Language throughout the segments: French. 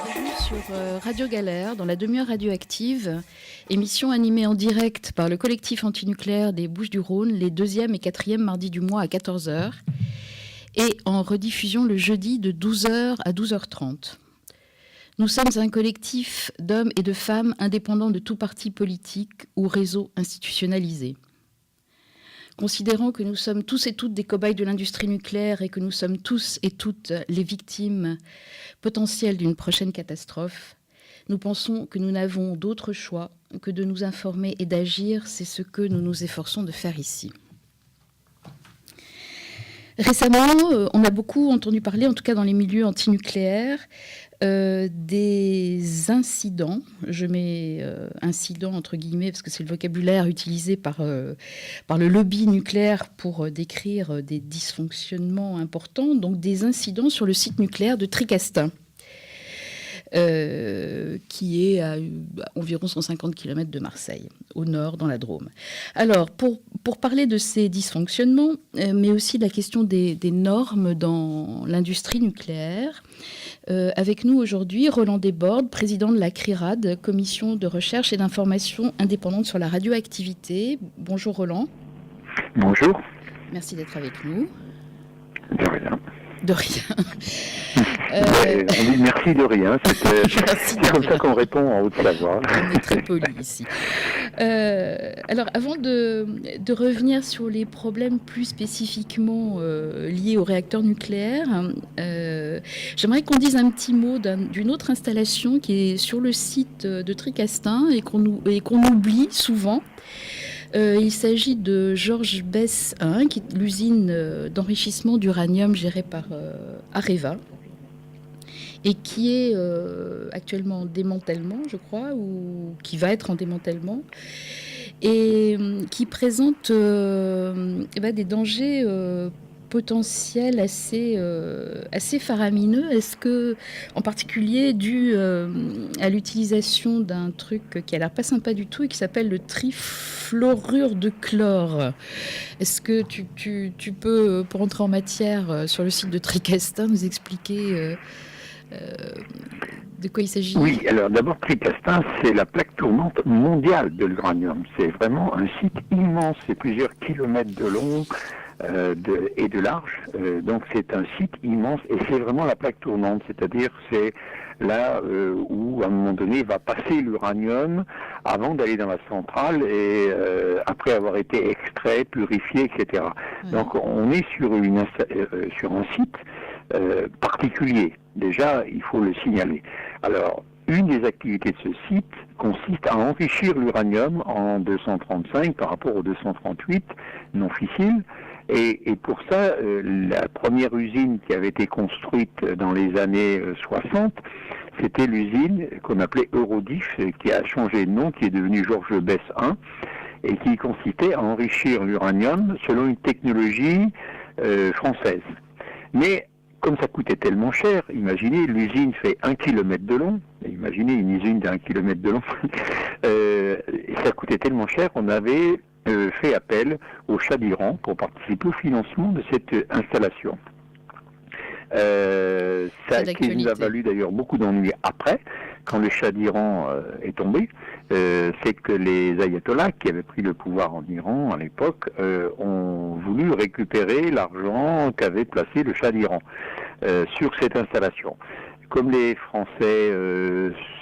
Bienvenue sur Radio Galère, dans la demi-heure radioactive, émission animée en direct par le collectif antinucléaire des Bouches-du-Rhône, les 2e et 4e mardis du mois à 14 h, et en rediffusion le jeudi de 12 h à 12 h 30. Nous sommes un collectif d'hommes et de femmes indépendants de tout parti politique ou réseau institutionnalisé. Considérant que nous sommes tous et toutes des cobayes de l'industrie nucléaire et que nous sommes tous et toutes les victimes potentielles d'une prochaine catastrophe, nous pensons que nous n'avons d'autre choix que de nous informer et d'agir. C'est ce que nous nous efforçons de faire ici. Récemment, on a beaucoup entendu parler, en tout cas dans les milieux antinucléaires, des incidents. Je mets incidents entre guillemets parce que c'est le vocabulaire utilisé par le lobby nucléaire pour décrire des dysfonctionnements importants, donc des incidents sur le site nucléaire de Tricastin. Qui est à environ 150 km de Marseille, au nord, dans la Drôme. Alors, pour parler de ces dysfonctionnements, mais aussi de la question des normes dans l'industrie nucléaire, avec nous aujourd'hui, Roland Desbordes, président de la CRIRAD, Commission de recherche et d'information indépendante sur la radioactivité. Bonjour Roland. Bonjour. Merci d'être avec nous. De rien. De rien. On dit merci de rien, c'est comme ça qu'on répond en Haute-Savoie. On est très poli ici. Alors, avant de revenir sur les problèmes plus spécifiquement liés aux réacteurs nucléaires, j'aimerais qu'on dise un petit mot d'une autre installation qui est sur le site de Tricastin et qu'on oublie souvent. Il s'agit de Georges Besse 1, qui est l'usine d'enrichissement d'uranium gérée par Areva, et qui est actuellement en démantèlement, je crois, ou qui va être en démantèlement, et qui présente des dangers potentiels assez faramineux. Est-ce que, en particulier, dû à l'utilisation d'un truc qui a l'air pas sympa du tout et qui s'appelle le trifluorure de chlore. Est-ce que tu peux, pour entrer en matière sur le site de Tricastin, nous expliquer de quoi il s'agit? Oui, alors d'abord, Tricastin, c'est la plaque tournante mondiale de l'uranium. C'est vraiment un site immense, c'est plusieurs kilomètres de long et de large. Donc c'est un site immense et c'est vraiment la plaque tournante, c'est-à-dire c'est là où à un moment donné va passer l'uranium avant d'aller dans la centrale et après avoir été extrait, purifié, etc. Donc on est sur un site particulier. Déjà, il faut le signaler. Alors, une des activités de ce site consiste à enrichir l'uranium en 235 par rapport au 238 non fissile. Et pour ça, la première usine qui avait été construite dans les années 60, c'était l'usine qu'on appelait Eurodif, qui a changé de nom, qui est devenue Georges Besse 1, et qui consistait à enrichir l'uranium selon une technologie française. Mais comme ça coûtait tellement cher, imaginez, l'usine fait 1 km de long, imaginez une usine d'1 km de long, ça coûtait tellement cher, on avait fait appel au Shah d'Iran pour participer au financement de cette installation. Ça qui nous a valu d'ailleurs beaucoup d'ennuis après, quand le Shah d'Iran est tombé, c'est que les ayatollahs qui avaient pris le pouvoir en Iran à l'époque ont voulu récupérer l'argent qu'avait placé le Shah d'Iran sur cette installation. Comme les Français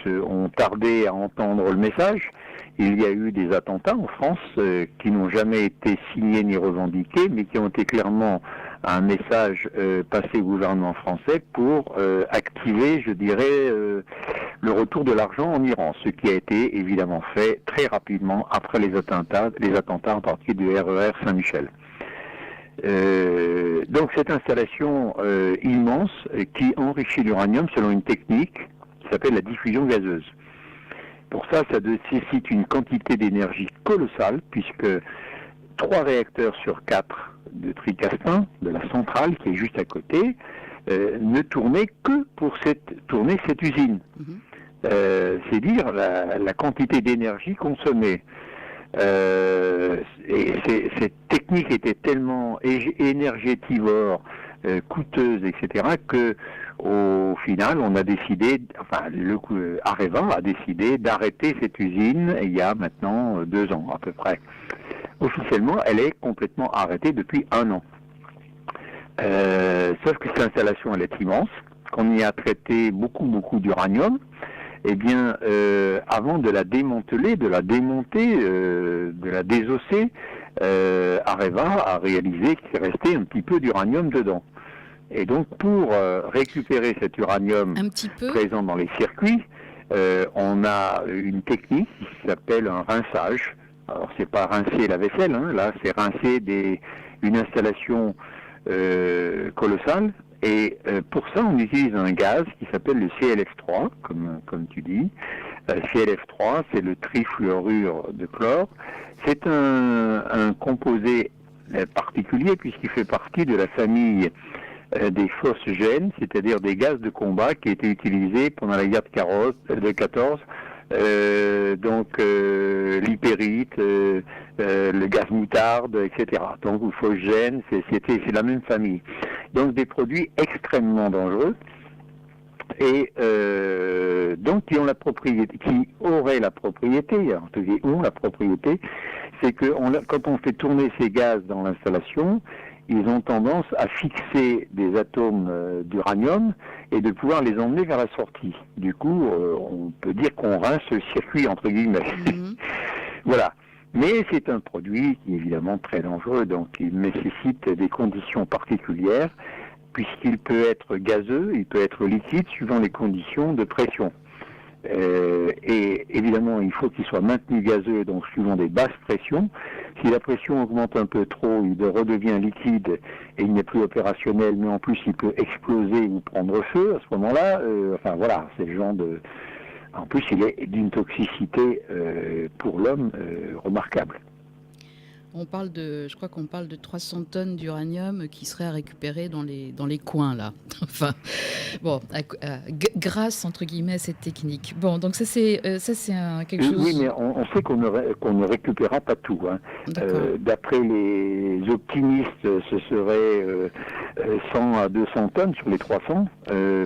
ont tardé à entendre le message, il y a eu des attentats en France qui n'ont jamais été signés ni revendiqués, mais qui ont été clairement un message passé au gouvernement français pour activer, je dirais, le retour de l'argent en Iran, ce qui a été évidemment fait très rapidement après les attentats en particulier du RER Saint-Michel. Donc cette installation immense qui enrichit l'uranium selon une technique qui s'appelle la diffusion gazeuse. Pour ça, ça nécessite une quantité d'énergie colossale, puisque 3 réacteurs sur 4 de Tricastin, de la centrale qui est juste à côté, ne tournaient que pour tourner cette usine. C'est dire la quantité d'énergie consommée. Et cette technique était tellement énergétivore, coûteuse, etc., que Au final, on a décidé, Areva a décidé d'arrêter cette usine il y a maintenant 2 ans à peu près. Officiellement, elle est complètement arrêtée depuis 1 an. Sauf que cette installation, elle est immense, qu'on y a traité beaucoup d'uranium. Eh bien, avant de la démanteler, de la démonter, de la désosser, Areva a réalisé qu'il restait un petit peu d'uranium dedans. Et donc, pour récupérer cet uranium présent dans les circuits, on a une technique qui s'appelle un rinçage. Alors, c'est pas rincer la vaisselle, hein, là, c'est rincer une installation colossale. Et pour ça, on utilise un gaz qui s'appelle le ClF3, comme tu dis. ClF3, c'est le trifluorure de chlore. C'est un composé particulier puisqu'il fait partie de la famille des phosgènes, c'est-à-dire des gaz de combat qui étaient utilisés pendant la guerre de 14. L'hypérite, le gaz moutarde, etc. Donc le phosgène, c'est la même famille. Donc des produits extrêmement dangereux et donc qui auraient la propriété, en tout cas ont la propriété, c'est que quand on fait tourner ces gaz dans l'installation, ils ont tendance à fixer des atomes d'uranium et de pouvoir les emmener vers la sortie. Du coup, on peut dire qu'on rince ce circuit, entre guillemets. Voilà. Mais c'est un produit qui est évidemment très dangereux, donc il nécessite des conditions particulières, puisqu'il peut être gazeux, il peut être liquide, suivant les conditions de pression. Et évidemment, il faut qu'il soit maintenu gazeux, donc suivant des basses pressions. Si la pression augmente un peu trop, il redevient liquide et il n'est plus opérationnel, mais en plus il peut exploser ou prendre feu. À ce moment-là, c'est le genre de... En plus, il est d'une toxicité pour l'homme remarquable. Je crois qu'on parle de 300 tonnes d'uranium qui seraient à récupérer dans les coins, là. Enfin, bon, grâce, entre guillemets, à cette technique. Bon, donc ça, c'est quelque chose... Oui, mais on sait qu'on ne récupérera pas tout. Hein. D'après les optimistes, ce serait 100 à 200 tonnes sur les 300.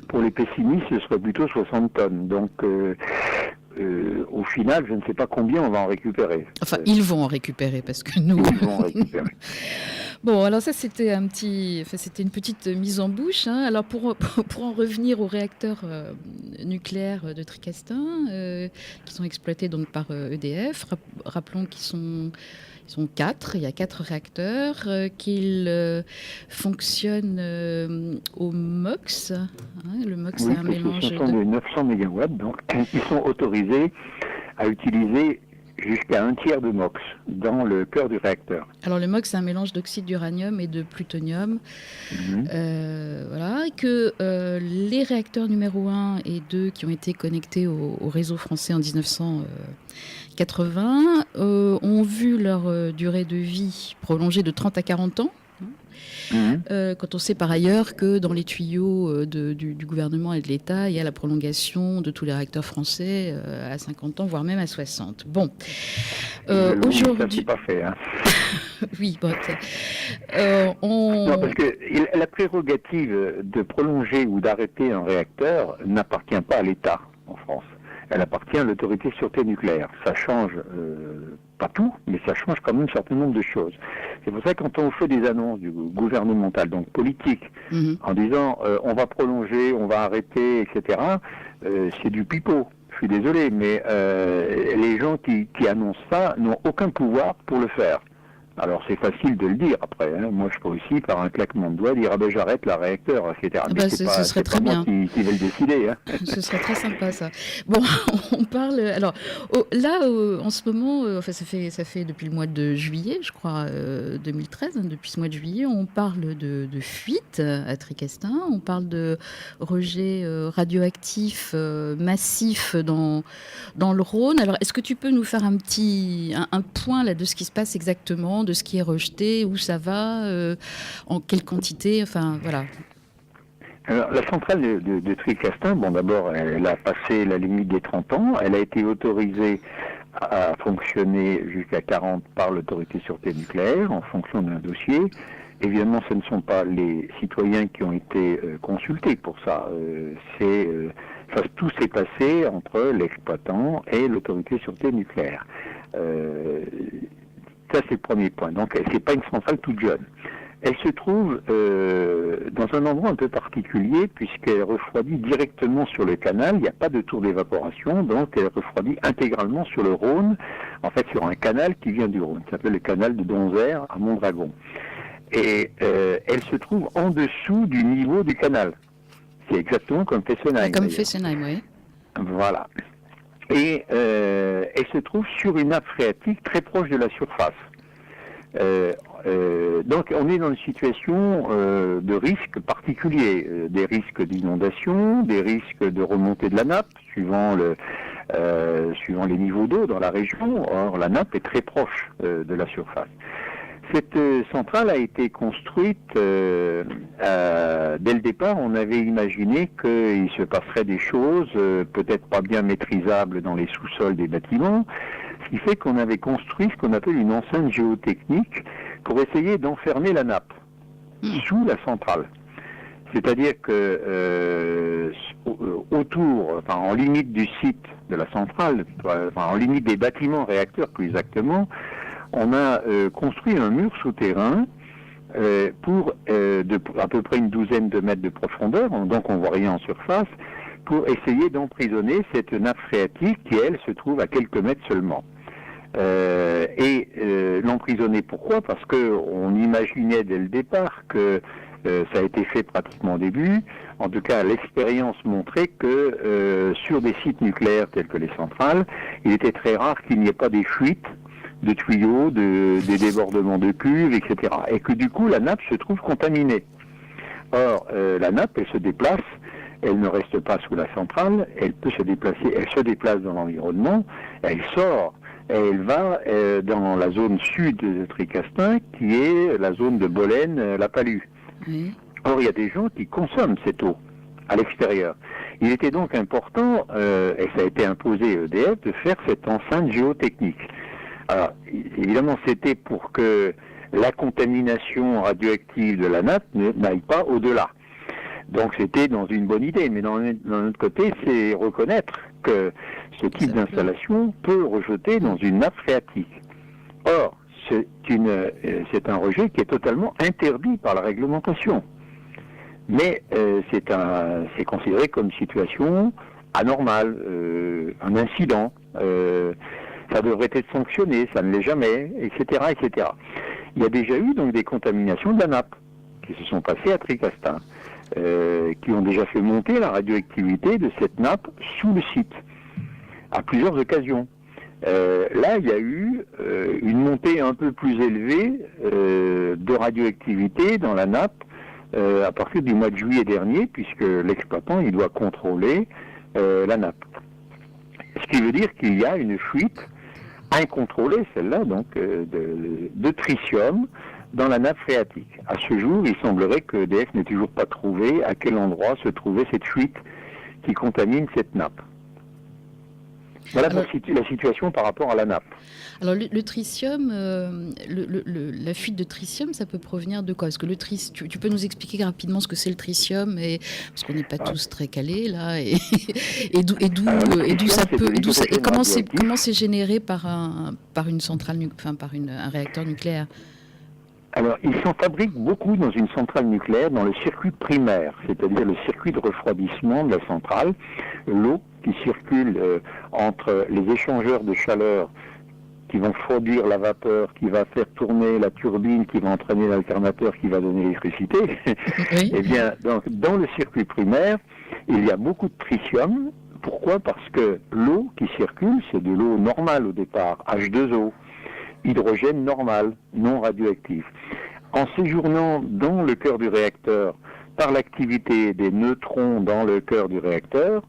Pour les pessimistes, ce serait plutôt 60 tonnes. Donc... au final, je ne sais pas combien on va en récupérer. Enfin, ils vont en récupérer parce que nous... Ils vont en récupérer. Bon, alors ça, c'était une petite mise en bouche. Hein. Alors, pour en revenir aux réacteurs nucléaires de Tricastin, qui sont exploités donc par EDF, rappelons qu'ils sont 4, il y a 4 réacteurs, qu'ils fonctionnent au MOX. Hein, le MOX, c'est un mélange ce sont des 900 MW, donc ils sont autorisés à utiliser jusqu'à 1/3 de MOX dans le cœur du réacteur. Alors le MOX, c'est un mélange d'oxyde d'uranium et de plutonium. Voilà, et que les réacteurs numéro 1 et 2 qui ont été connectés au réseau français en 1980 ont vu leur durée de vie prolongée de 30 à 40 ans. Quand on sait par ailleurs que dans les tuyaux du gouvernement et de l'État, il y a la prolongation de tous les réacteurs français à 50 ans, voire même à 60. Bon, aujourd'hui... Ça, c'est pas fait, hein. Oui, bon, Non, parce que la prérogative de prolonger ou d'arrêter un réacteur n'appartient pas à l'État en France. Elle appartient à l'autorité de sûreté nucléaire. Ça change, pas tout, mais ça change quand même un certain nombre de choses. C'est pour ça que quand on fait des annonces du gouvernemental, donc politiques, en disant on va prolonger, on va arrêter, etc., c'est du pipeau. Je suis désolé, mais les gens qui annoncent ça n'ont aucun pouvoir pour le faire. Alors c'est facile de le dire après. Hein. Moi je peux aussi par un claquement de doigts dire j'arrête le réacteur, etc. Mais ce serait très bien. Qui vais le décider. Hein. Ce serait très sympa ça. Bon, on parle. Alors là en ce moment, ça fait depuis le mois de juillet, je crois 2013. Hein, depuis ce mois de juillet, on parle de fuite à Tricastin. On parle de rejet radioactif massif dans le Rhône. Alors est-ce que tu peux nous faire un point là de ce qui se passe exactement? De ce qui est rejeté, où ça va, en quelle quantité, enfin voilà. Alors, la centrale de Tricastin, bon d'abord, elle a passé la limite des 30 ans, elle a été autorisée à fonctionner jusqu'à 40 par l'autorité de sûreté nucléaire en fonction d'un dossier, évidemment, ce ne sont pas les citoyens qui ont été consultés pour ça. Tout s'est passé entre l'exploitant et l'autorité de sûreté nucléaire. Ça, c'est le premier point. Donc, c'est pas une centrale toute jeune. Elle se trouve dans un endroit un peu particulier puisqu'elle refroidit directement sur le canal. Il n'y a pas de tour d'évaporation, donc elle refroidit intégralement sur le Rhône, en fait sur un canal qui vient du Rhône. Ça s'appelle le canal de Donzère à Mondragon. Et elle se trouve en dessous du niveau du canal. C'est exactement comme Fessenheim. Comme Fessenheim, oui. Voilà. Et elle se trouve sur une nappe phréatique très proche de la surface. Donc on est dans une situation de risque particulier, des risques d'inondation, des risques de remontée de la nappe suivant les niveaux d'eau dans la région. Or la nappe est très proche de la surface. Cette centrale a été construite dès le départ. On avait imaginé qu'il se passerait des choses peut-être pas bien maîtrisables dans les sous-sols des bâtiments, ce qui fait qu'on avait construit ce qu'on appelle une enceinte géotechnique pour essayer d'enfermer la nappe sous la centrale. C'est-à-dire que autour, en limite du site de la centrale, en limite des bâtiments réacteurs plus exactement, on a construit un mur souterrain pour à peu près une douzaine de mètres de profondeur, donc on voit rien en surface, pour essayer d'emprisonner cette nappe phréatique qui, elle, se trouve à quelques mètres seulement. L'emprisonner, pourquoi ? Parce qu'on imaginait dès le départ que ça a été fait pratiquement au début. En tout cas, l'expérience montrait que sur des sites nucléaires tels que les centrales, il était très rare qu'il n'y ait pas des fuites de tuyaux, des débordements de cuves, etc. Et que du coup, la nappe se trouve contaminée. Or, la nappe, elle se déplace, elle ne reste pas sous la centrale, elle peut se déplacer, elle se déplace dans l'environnement, elle sort, et elle va dans la zone sud de Tricastin, qui est la zone de Bolène, la Palue. Oui. Or, il y a des gens qui consomment cette eau à l'extérieur. Il était donc important, et ça a été imposé à EDF, de faire cette enceinte géotechnique. Alors, évidemment, c'était pour que la contamination radioactive de la nappe n'aille pas au-delà. Donc, c'était dans une bonne idée. Mais d'un autre côté, c'est reconnaître que ce type d'installation peut rejeter dans une nappe phréatique. Or, c'est un rejet qui est totalement interdit par la réglementation. Mais c'est considéré comme une situation anormale, un incident. Ça devrait être sanctionné, ça ne l'est jamais, etc., etc. Il y a déjà eu donc des contaminations de la nappe qui se sont passées à Tricastin, qui ont déjà fait monter la radioactivité de cette nappe sous le site, à plusieurs occasions. Là, il y a eu une montée un peu plus élevée de radioactivité dans la nappe à partir du mois de juillet dernier, puisque l'exploitant, il doit contrôler la nappe. Ce qui veut dire qu'il y a une fuite incontrôlée, celle-là, donc, de tritium dans la nappe phréatique. À ce jour, il semblerait que EDF n'ait toujours pas trouvé à quel endroit se trouvait cette fuite qui contamine cette nappe. Voilà la situation par rapport à la nappe. Alors le tritium, la fuite de tritium, ça peut provenir de quoi ? Parce que tu peux nous expliquer rapidement ce que c'est le tritium, parce qu'on n'est pas tous très calés là, et d'où ça peut, comment c'est généré par une centrale, un réacteur nucléaire. Alors, ils s'en fabriquent beaucoup dans une centrale nucléaire, dans le circuit primaire, c'est-à-dire le circuit de refroidissement de la centrale, l'eau qui circule entre les échangeurs de chaleur qui vont produire la vapeur, qui va faire tourner la turbine, qui va entraîner l'alternateur, qui va donner l'électricité. Oui. Eh bien, donc, dans le circuit primaire, il y a beaucoup de tritium. Pourquoi ? Parce que l'eau qui circule, c'est de l'eau normale au départ, H2O. Hydrogène normal, non radioactif. En séjournant dans le cœur du réacteur, par l'activité des neutrons dans le cœur du réacteur,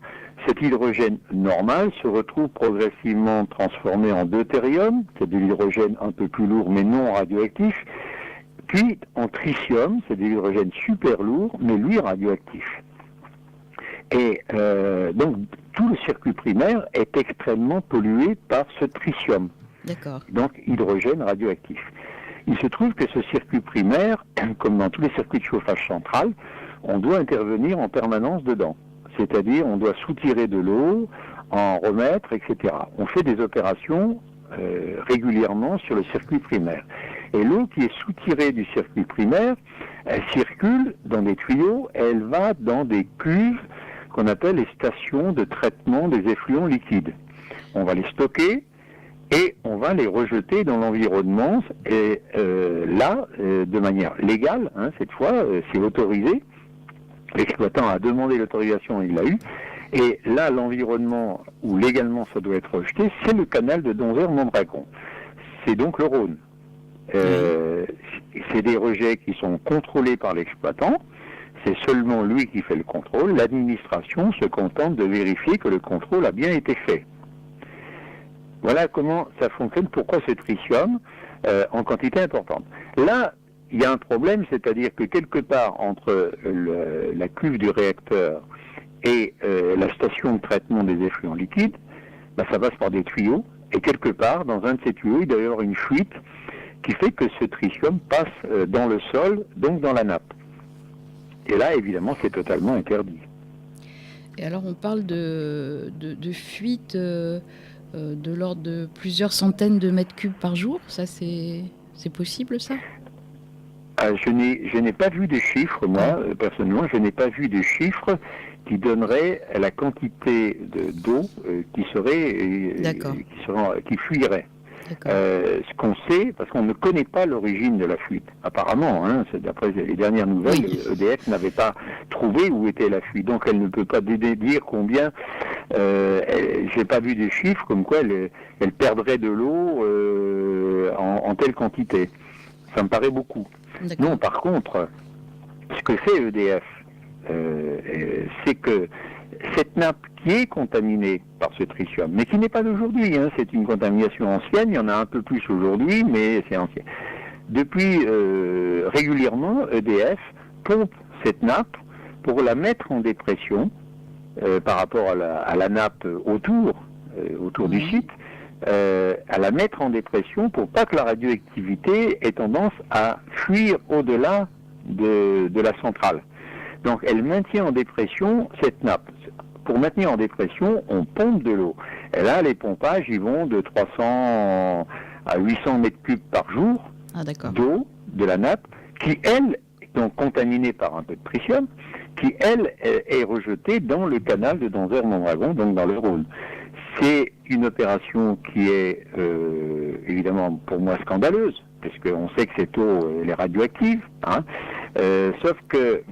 cet hydrogène normal se retrouve progressivement transformé en deutérium, c'est de l'hydrogène un peu plus lourd mais non radioactif, puis en tritium, c'est de l'hydrogène super lourd mais lui radioactif. Et donc tout le circuit primaire est extrêmement pollué par ce tritium. D'accord. Donc hydrogène radioactif. Il se trouve que ce circuit primaire, comme dans tous les circuits de chauffage central, on doit intervenir en permanence dedans. C'est-à-dire, on doit soutirer de l'eau, en remettre, etc. On fait des opérations régulièrement sur le circuit primaire. Et l'eau qui est soutirée du circuit primaire, elle circule dans des tuyaux, elle va dans des cuves qu'on appelle les stations de traitement des effluents liquides. On va les stocker et on va les rejeter dans l'environnement. Et là, de manière légale, cette fois, c'est autorisé. L'exploitant a demandé l'autorisation, il l'a eu. Et là, l'environnement où légalement ça doit être rejeté, c'est le canal de Donzère-Mondragon. C'est donc le Rhône. C'est des rejets qui sont contrôlés par l'exploitant. C'est seulement lui qui fait le contrôle. L'administration se contente de vérifier que le contrôle a bien été fait. Voilà comment ça fonctionne. Pourquoi ce tritium en quantité importante. Là, il y a un problème, c'est-à-dire que quelque part entre la cuve du réacteur et la station de traitement des effluents liquides, ça passe par des tuyaux, et quelque part, dans un de ces tuyaux, il doit y avoir une fuite qui fait que ce tritium passe dans le sol, donc dans la nappe. Et là, évidemment, c'est totalement interdit. Et alors, on parle de fuite de l'ordre de plusieurs centaines de mètres cubes par jour. Ça, c'est possible, ça ? Je n'ai pas vu de chiffres, moi, personnellement, je n'ai pas vu de chiffres qui donneraient la quantité d'eau qui fuirait. Ce qu'on sait, parce qu'on ne connaît pas l'origine de la fuite, apparemment, d'après les dernières nouvelles, EDF n'avait pas trouvé où était la fuite, donc elle ne peut pas dire combien. J'ai pas vu de chiffres comme quoi elle perdrait de l'eau en telle quantité. Ça me paraît beaucoup. Non, par contre, ce que fait EDF, c'est que cette nappe qui est contaminée par ce tritium, mais qui n'est pas d'aujourd'hui, c'est une contamination ancienne, il y en a un peu plus aujourd'hui, mais c'est ancien. Depuis régulièrement, EDF pompe cette nappe pour la mettre en dépression par rapport à la nappe autour du site, à la mettre en dépression pour pas que la radioactivité ait tendance à fuir au-delà de la centrale. Donc elle maintient en dépression cette nappe. Pour maintenir en dépression, on pompe de l'eau. Et là, les pompages, ils vont de 300 à 800 mètres cubes par jour d'eau de la nappe, qui, elle, est donc contaminée par un peu de tritium, qui, elle, est rejetée dans le canal de Donzère-Mondragon, donc dans le Rhône. C'est une opération qui est évidemment pour moi scandaleuse, parce qu'on sait que cette eau elle est radioactive, sauf que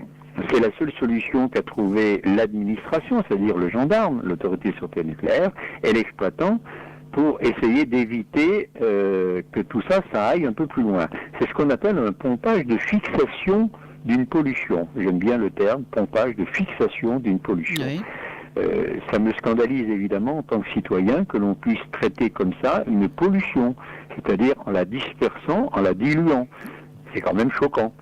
c'est la seule solution qu'a trouvée l'administration, c'est-à-dire le gendarme, l'autorité de sûreté nucléaire, et l'exploitant, pour essayer d'éviter que tout ça aille un peu plus loin. C'est ce qu'on appelle un pompage de fixation d'une pollution. J'aime bien le terme, pompage de fixation d'une pollution. Oui. Ça me scandalise évidemment en tant que citoyen que l'on puisse traiter comme ça une pollution, c'est-à-dire en la dispersant, en la diluant. C'est quand même choquant.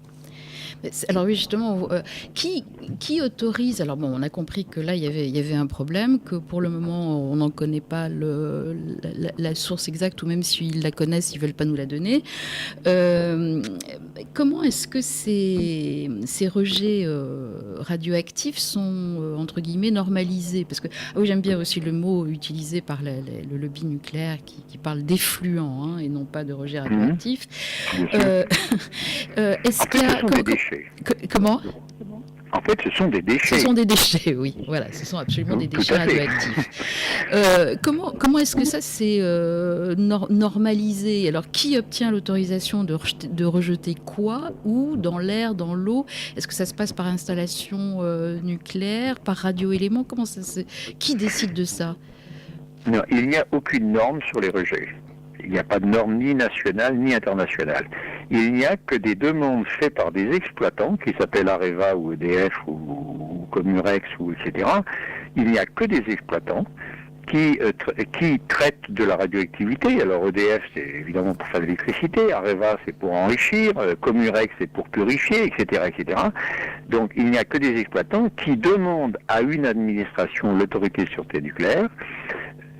Alors oui, justement, qui autorise? Alors bon, on a compris que là, il y avait un problème, que pour le moment, on n'en connaît pas la source exacte, ou même s'ils la connaissent, ils ne veulent pas nous la donner. Comment est-ce que ces rejets radioactifs sont, entre guillemets, normalisés? Parce que, oui, j'aime bien aussi le mot utilisé par le lobby nucléaire qui parle d'effluents, et non pas de rejets radioactifs. Est-ce qu'il y a... Comment ? En fait, ce sont des déchets. Ce sont des déchets, oui. Voilà, ce sont absolument des déchets radioactifs. Comment est-ce que ça s'est normalisé ? Alors, qui obtient l'autorisation de rejeter quoi ? Où ? Dans l'air, dans l'eau ? Est-ce que ça se passe par installation nucléaire, par radioéléments ? Comment ça Qui décide de ça ? Non, il n'y a aucune norme sur les rejets. Il n'y a pas de norme ni nationale ni internationale. Il n'y a que des demandes faites par des exploitants qui s'appellent Areva ou EDF ou Comurex ou etc. Il n'y a que des exploitants qui traitent de la radioactivité. Alors EDF c'est évidemment pour faire de l'électricité, Areva c'est pour enrichir, Comurex c'est pour purifier, etc., etc. Donc il n'y a que des exploitants qui demandent à une administration, l'autorité de sûreté nucléaire,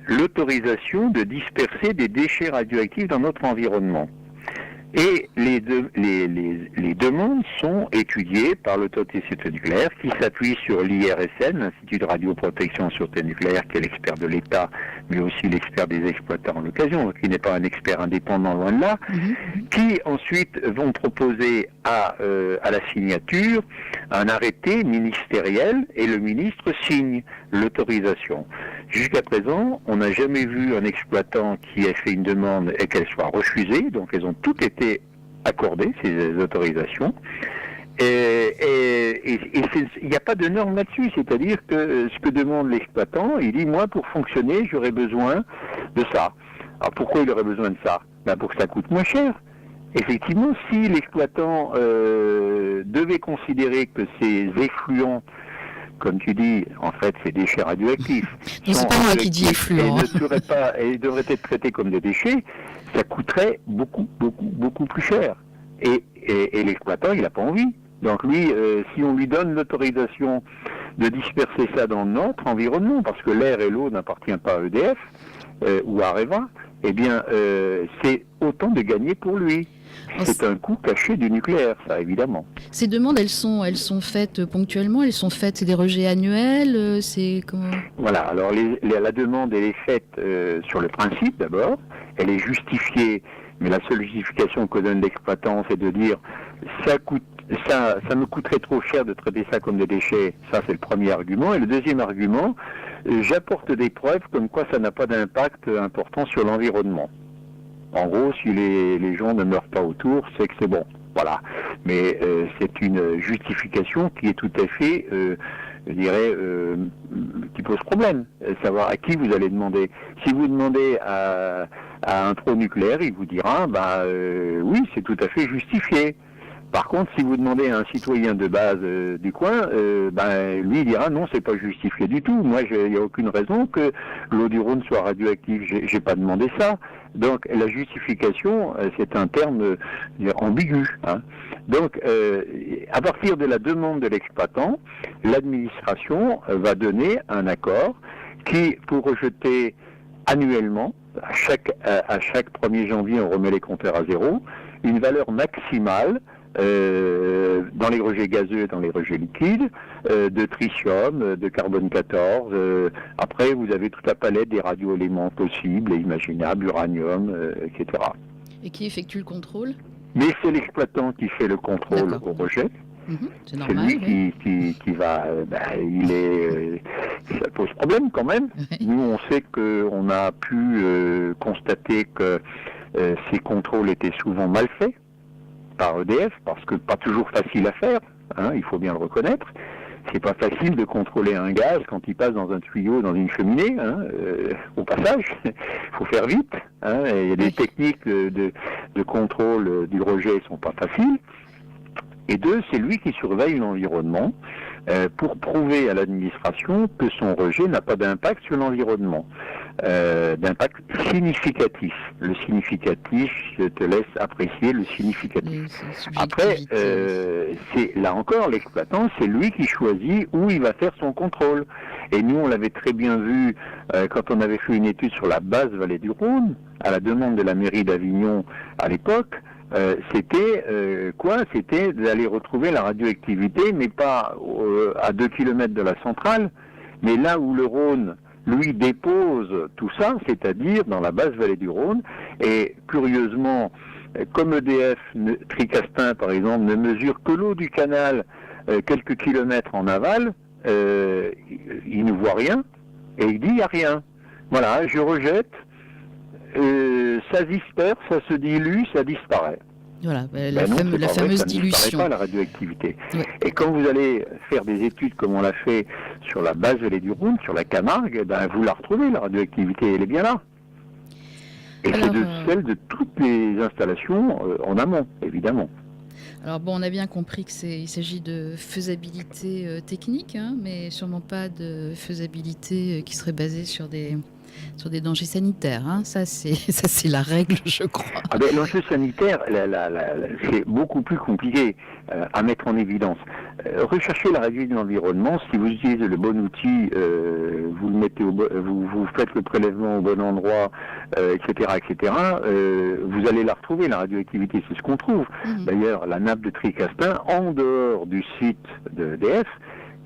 l'autorisation de disperser des déchets radioactifs dans notre environnement. Et les deux mondes sont étudiés par l'autorité de sûreté nucléaire qui s'appuie sur l'IRSN, l'Institut de radioprotection et sûreté nucléaire, qui est l'expert de l'État, mais aussi l'expert des exploitants en l'occasion, qui n'est pas un expert indépendant loin de là, qui ensuite vont proposer à la signature un arrêté ministériel et le ministre signe l'autorisation. Jusqu'à présent, on n'a jamais vu un exploitant qui ait fait une demande et qu'elle soit refusée, donc elles ont toutes été accordées, ces autorisations. Et il n'y a pas de norme là-dessus, c'est-à-dire que ce que demande l'exploitant, il dit, moi, pour fonctionner, j'aurais besoin de ça. Alors pourquoi il aurait besoin de ça? Ben, pour que ça coûte moins cher. Effectivement, si l'exploitant devait considérer que ces effluents, comme tu dis, en fait, ces déchets radioactifs, c'est pas moi qui dis effluents, et devraient être traités comme des déchets, ça coûterait beaucoup plus cher. Et l'exploitant, il n'a pas envie. Donc lui, si on lui donne l'autorisation de disperser ça dans notre environnement, parce que l'air et l'eau n'appartiennent pas à EDF ou à Areva, eh bien, c'est autant de gagner pour lui. C'est un coût caché du nucléaire, ça, évidemment. Ces demandes, elles sont faites ponctuellement, elles sont faites, c'est des rejets annuels, c'est comment? Voilà, alors la demande, elle est faite sur le principe d'abord, elle est justifiée, mais la seule justification que donne l'exploitant, c'est de dire ça me coûterait trop cher de traiter ça comme des déchets, ça c'est le premier argument, et le deuxième argument, j'apporte des preuves comme quoi ça n'a pas d'impact important sur l'environnement. En gros, si les gens ne meurent pas autour, c'est que c'est bon. Voilà. Mais c'est une justification qui est tout à fait, je dirais, qui pose problème. Savoir à qui vous allez demander. Si vous demandez à un pro-nucléaire, il vous dira, oui, c'est tout à fait justifié. Par contre, si vous demandez à un citoyen de base du coin, lui il dira non, c'est pas justifié du tout. Moi, il n'y a aucune raison que l'eau du Rhône soit radioactive. J'ai pas demandé ça. Donc la justification, c'est un terme ambigu. Hein. Donc, à partir de la demande de l'exploitant, l'administration va donner un accord qui, pour rejeter annuellement, à chaque 1er janvier, on remet les compteurs à zéro, une valeur maximale dans les rejets gazeux et dans les rejets liquides, de tritium, de carbone 14. Après, vous avez toute la palette des radioéléments possibles et imaginables, uranium, etc. Et qui effectue le contrôle? Mais c'est l'exploitant qui fait le contrôle au rejet. C'est normal. C'est lui qui va... ça pose problème quand même. Nous, on sait qu'on a pu constater que ces contrôles étaient souvent mal faits par EDF, parce que pas toujours facile à faire, hein, il faut bien le reconnaître. C'est pas facile de contrôler un gaz quand il passe dans un tuyau, dans une cheminée, au passage. Il faut faire vite. Hein, et il y a des techniques de contrôle du rejet sont pas faciles. Et deux, c'est lui qui surveille l'environnement pour prouver à l'administration que son rejet n'a pas d'impact sur l'environnement, d'impact significatif. Le significatif, je te laisse apprécier le significatif. Après, c'est là encore l'exploitant, c'est lui qui choisit où il va faire son contrôle. Et nous, on l'avait très bien vu quand on avait fait une étude sur la basse vallée du Rhône, à la demande de la mairie d'Avignon à l'époque. C'était C'était d'aller retrouver la radioactivité, mais pas à 2 km de la centrale, mais là où le Rhône, lui, dépose tout ça, c'est-à-dire dans la basse vallée du Rhône. Et curieusement, comme EDF, Tricastin par exemple, ne mesure que l'eau du canal quelques kilomètres en aval, il ne voit rien, et il dit il n'y a rien. Voilà, je rejette. Ça disperse, ça se dilue, ça disparaît. Voilà, la fameuse dilution. Ça ne disparaît pas, la radioactivité. Ouais. Et quand vous allez faire des études comme on l'a fait sur la base vallée du Rhône, sur la Camargue, vous la retrouvez, la radioactivité, elle est bien là. Et c'est celle de toutes les installations en amont, évidemment. Alors bon, on a bien compris qu'il s'agit de faisabilité technique, mais sûrement pas de faisabilité qui serait basée sur des dangers sanitaires. Ça, c'est la règle, je crois. L'enjeu sanitaire, c'est beaucoup plus compliqué à mettre en évidence. Recherchez la réduction de l'environnement. Si vous utilisez le bon outil, vous le mettez vous faites le prélèvement au bon endroit, etc., etc., vous allez la retrouver, la radioactivité, c'est ce qu'on trouve. D'ailleurs, la nappe de Tricastin, en dehors du site d'EDF,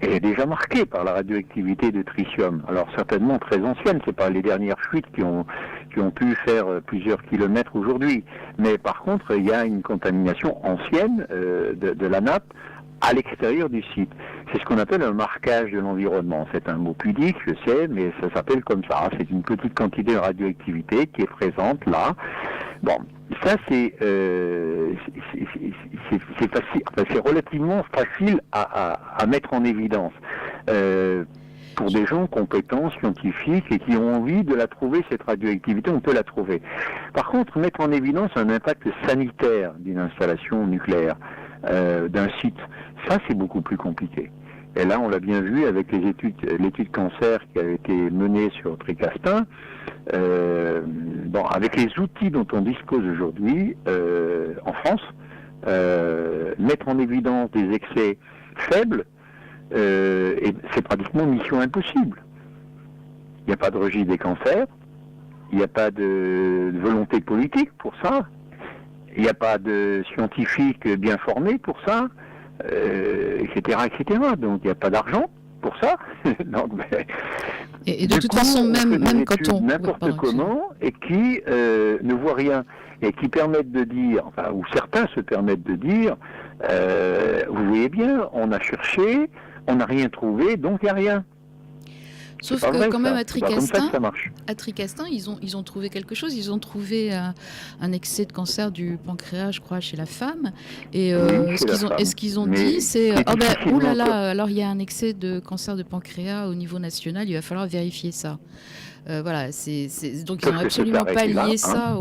elle est déjà marquée par la radioactivité de tritium. Alors certainement très ancienne, c'est pas les dernières fuites qui ont pu faire plusieurs kilomètres aujourd'hui. Mais par contre, il y a une contamination ancienne de la nappe à l'extérieur du site. C'est ce qu'on appelle un marquage de l'environnement. C'est un mot pudique, je sais, mais ça s'appelle comme ça. C'est une petite quantité de radioactivité qui est présente là. Bon, ça c'est facile, enfin, c'est relativement facile à mettre en évidence. Pour des gens compétents, scientifiques et qui ont envie de la trouver, cette radioactivité, on peut la trouver. Par contre, mettre en évidence un impact sanitaire d'une installation nucléaire, d'un site, ça c'est beaucoup plus compliqué. Et là, on l'a bien vu avec l'étude cancer qui a été menée sur Tricastin. Avec les outils dont on dispose aujourd'hui en France, mettre en évidence des excès faibles, c'est pratiquement mission impossible. Il n'y a pas de registre des cancers, il n'y a pas de volonté politique pour ça, il n'y a pas de scientifiques bien formés pour ça, etc., etc. Donc il n'y a pas d'argent pour ça. Donc, et de toute façon, même quand on... N'importe comment, et qui ne voient rien, et qui permettent de dire, enfin, ou certains se permettent de dire, vous voyez bien, on a cherché, on n'a rien trouvé, donc il n'y a rien. Sauf que vrai, quand même à Tricastin, ils ont trouvé quelque chose. Ils ont trouvé un excès de cancer du pancréas, je crois, chez la femme. Et ce qu'ils ont dit, c'est oh là là, alors il y a un excès de cancer de pancréas au niveau national. Il va falloir vérifier ça. Voilà, donc ils n'ont absolument pas lié ça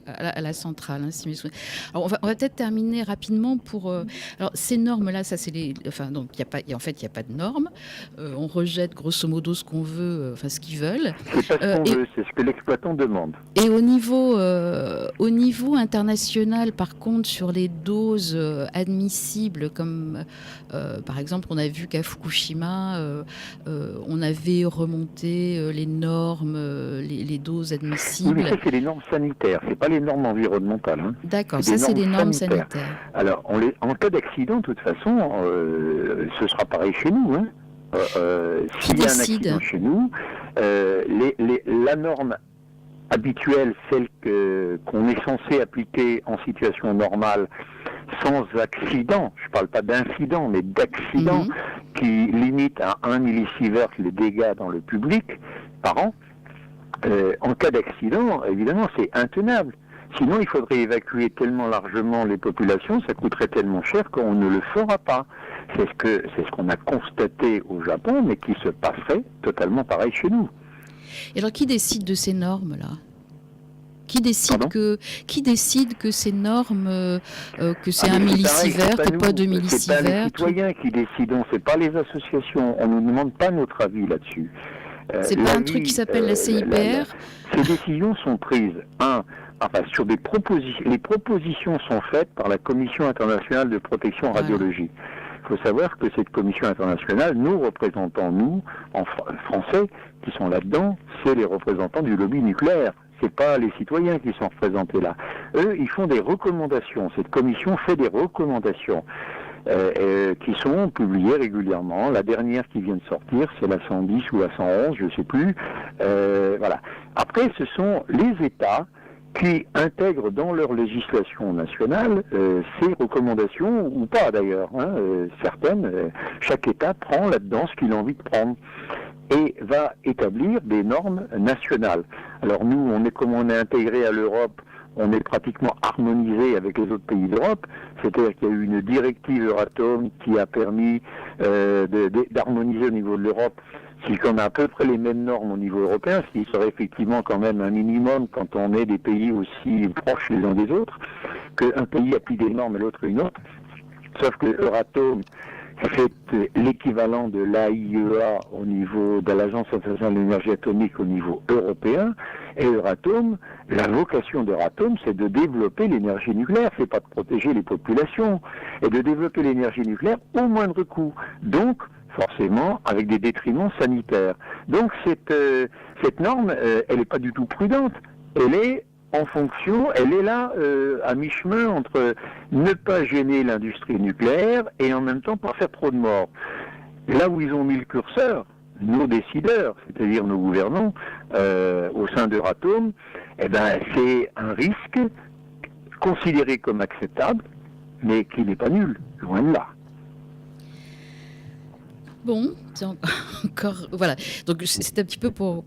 à la centrale. Hein, si mes souvenirs. Alors on va peut-être terminer rapidement pour. Alors ces normes-là, ça c'est les. Enfin donc il y a pas de normes. On rejette grosso modo ce qu'on veut, ce qu'ils veulent. C'est pas ce qu'on veut, c'est ce que l'exploitant demande. Et au niveau international, par contre, sur les doses admissibles, comme par exemple, on a vu qu'à Fukushima, on avait remonté les normes, les doses admissibles. Oui, mais ça, c'est les normes sanitaires, c'est pas les normes environnementales. Hein. D'accord, ça, c'est les normes sanitaires. Alors, en cas d'accident, de toute façon, ce sera pareil chez nous. Hein. S'il y a un accident chez nous, la norme habituelle, celle qu'on est censé appliquer en situation normale, sans accident, je ne parle pas d'incident, mais d'accident, qui limite à 1 millisievert les dégâts dans le public par an, en cas d'accident, évidemment, c'est intenable. Sinon, il faudrait évacuer tellement largement les populations, ça coûterait tellement cher qu'on ne le fera pas. C'est ce qu'on a constaté au Japon, mais qui se passerait totalement pareil chez nous. Et alors, qui décide de ces normes-là ? Qui décide que ces normes, que c'est 1 millisievert, que pas 2 millisievert? C'est pas les citoyens qui décident, c'est pas les associations. On ne nous demande pas notre avis là-dessus. C'est pas un truc qui s'appelle la CIPR? Ces décisions sont prises, sur des propositions. Les propositions sont faites par la Commission internationale de protection radiologie. Il faut savoir que cette commission internationale, nos représentants, nous, en français, qui sont là-dedans, c'est les représentants du lobby nucléaire. C'est pas les citoyens qui sont représentés là. Eux, ils font des recommandations. Cette commission fait des recommandations qui sont publiées régulièrement. La dernière qui vient de sortir, c'est la 110 ou la 111, je ne sais plus. Voilà. Après, ce sont les États qui intègrent dans leur législation nationale ces recommandations, ou pas d'ailleurs. Certaines, chaque État prend là-dedans ce qu'il a envie de prendre et va établir des normes nationales. Alors nous, comme on est intégré à l'Europe, on est pratiquement harmonisé avec les autres pays d'Europe, c'est-à-dire qu'il y a eu une directive Euratom qui a permis d'harmoniser au niveau de l'Europe, si qu'on a à peu près les mêmes normes au niveau européen, ce qui serait effectivement quand même un minimum quand on est des pays aussi proches les uns des autres, qu'un pays applique des normes et l'autre une autre, sauf que Euratom c'est l'équivalent de l'AIEA au niveau de l'Agence internationale de l'énergie atomique au niveau européen, et Euratom, la vocation d'Euratom, c'est de développer l'énergie nucléaire, c'est pas de protéger les populations, et de développer l'énergie nucléaire au moindre coût. Donc, forcément avec des détriments sanitaires. Donc cette norme, elle n'est pas du tout prudente. Elle est en fonction, elle est là à mi-chemin entre ne pas gêner l'industrie nucléaire et en même temps pas faire trop de morts. Là où ils ont mis le curseur, nos décideurs, c'est-à-dire nos gouvernants, au sein d'Euratom, c'est un risque considéré comme acceptable, mais qui n'est pas nul, loin de là. Bon, c'est encore voilà. Donc c'est un petit peu pour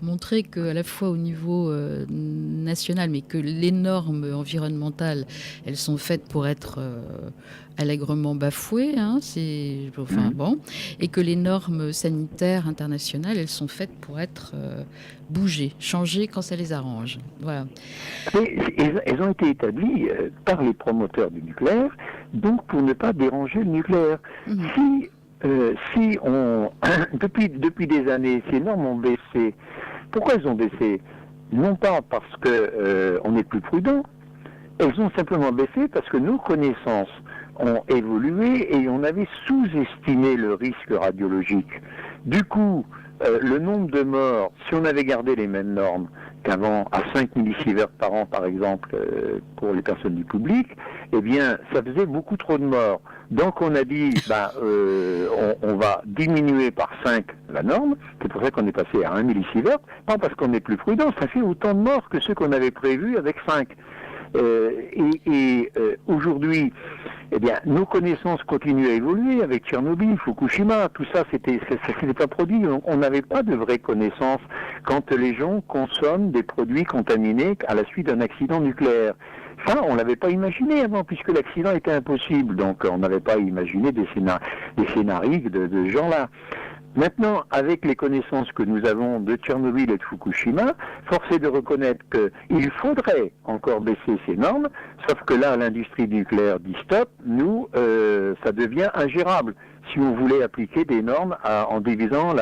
montrer qu'à la fois au niveau national, mais que les normes environnementales, elles sont faites pour être allègrement bafouées, et que les normes sanitaires internationales, elles sont faites pour être bougées, changées quand ça les arrange. Voilà. Elles ont été établies par les promoteurs du nucléaire, donc pour ne pas déranger le nucléaire. Depuis des années, ces normes ont baissé. Pourquoi elles ont baissé? Non pas parce que on est plus prudent, elles ont simplement baissé parce que nos connaissances ont évolué et on avait sous-estimé le risque radiologique. Du coup, le nombre de morts, si on avait gardé les mêmes normes qu'avant, à 5 millisieverts par an par exemple, pour les personnes du public, eh bien, ça faisait beaucoup trop de morts. Donc on a dit, on va diminuer par 5 la norme, c'est pour ça qu'on est passé à 1 millisievert, pas parce qu'on est plus prudent, ça fait autant de morts que ceux qu'on avait prévus avec 5. Aujourd'hui, eh bien, nos connaissances continuent à évoluer avec Tchernobyl, Fukushima, tout ça, ça s'était pas produit. On n'avait pas de vraies connaissances quand les gens consomment des produits contaminés à la suite d'un accident nucléaire. Ça, on l'avait pas imaginé avant, puisque l'accident était impossible. Donc, on n'avait pas imaginé des scénarios de ce genre-là. Maintenant, avec les connaissances que nous avons de Tchernobyl et de Fukushima, force est de reconnaître qu'il faudrait encore baisser ces normes, sauf que là, l'industrie nucléaire dit stop, nous, ça devient ingérable. Si on voulait appliquer des normes en divisant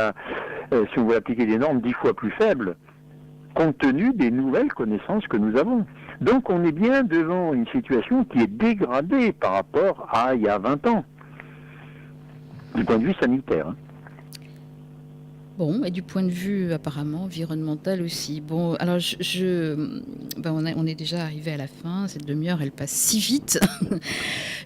si on voulait appliquer des normes 10 fois plus faibles, compte tenu des nouvelles connaissances que nous avons. Donc on est bien devant une situation qui est dégradée par rapport à il y a 20 ans, du point de vue sanitaire. Bon, et du point de vue apparemment environnemental aussi. Bon, alors on est déjà arrivé à la fin. Cette demi-heure, elle passe si vite.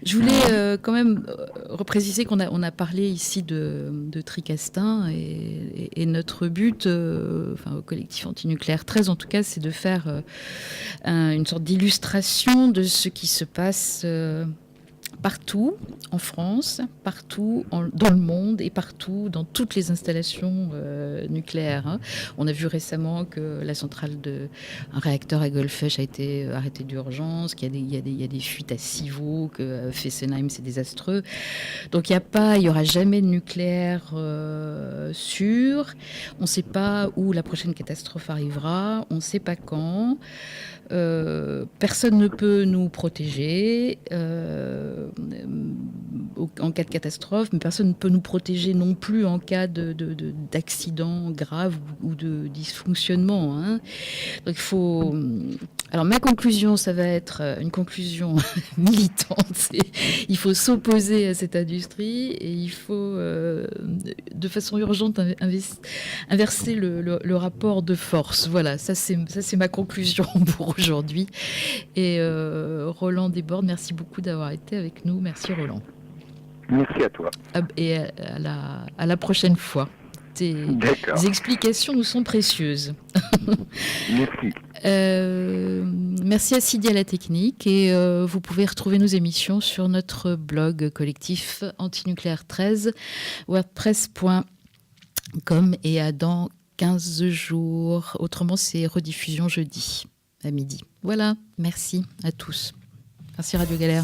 Je voulais quand même repréciser qu'on a parlé ici de Tricastin et notre but, au collectif antinucléaire 13 en tout cas, c'est de faire une sorte d'illustration de ce qui se passe partout en France, partout dans le monde et partout dans toutes les installations nucléaires. On a vu récemment que la centrale un réacteur à Golfech a été arrêté d'urgence, qu'il y a des fuites à Civaux, que Fessenheim c'est désastreux. Donc il n'y aura jamais de nucléaire sûr. On ne sait pas où la prochaine catastrophe arrivera, on ne sait pas quand. Personne ne peut nous protéger en cas de catastrophe, mais personne ne peut nous protéger non plus en cas d'accident grave ou de dysfonctionnement. Donc il faut... Alors ma conclusion, ça va être une conclusion militante. Il faut s'opposer à cette industrie et il faut de façon urgente inverser le rapport de force. Voilà, ça c'est ma conclusion pour aujourd'hui. Et Roland Desbordes, merci beaucoup d'avoir été avec nous. Merci Roland. Merci à toi. Et à la prochaine fois. Tes explications nous sont précieuses. Merci. Merci à Sidi à la technique et vous pouvez retrouver nos émissions sur notre blog collectif antinucléaire 13 wordpress.com et à dans 15 jours. Autrement, c'est rediffusion jeudi à midi. Voilà, merci à tous. Merci Radio Galère.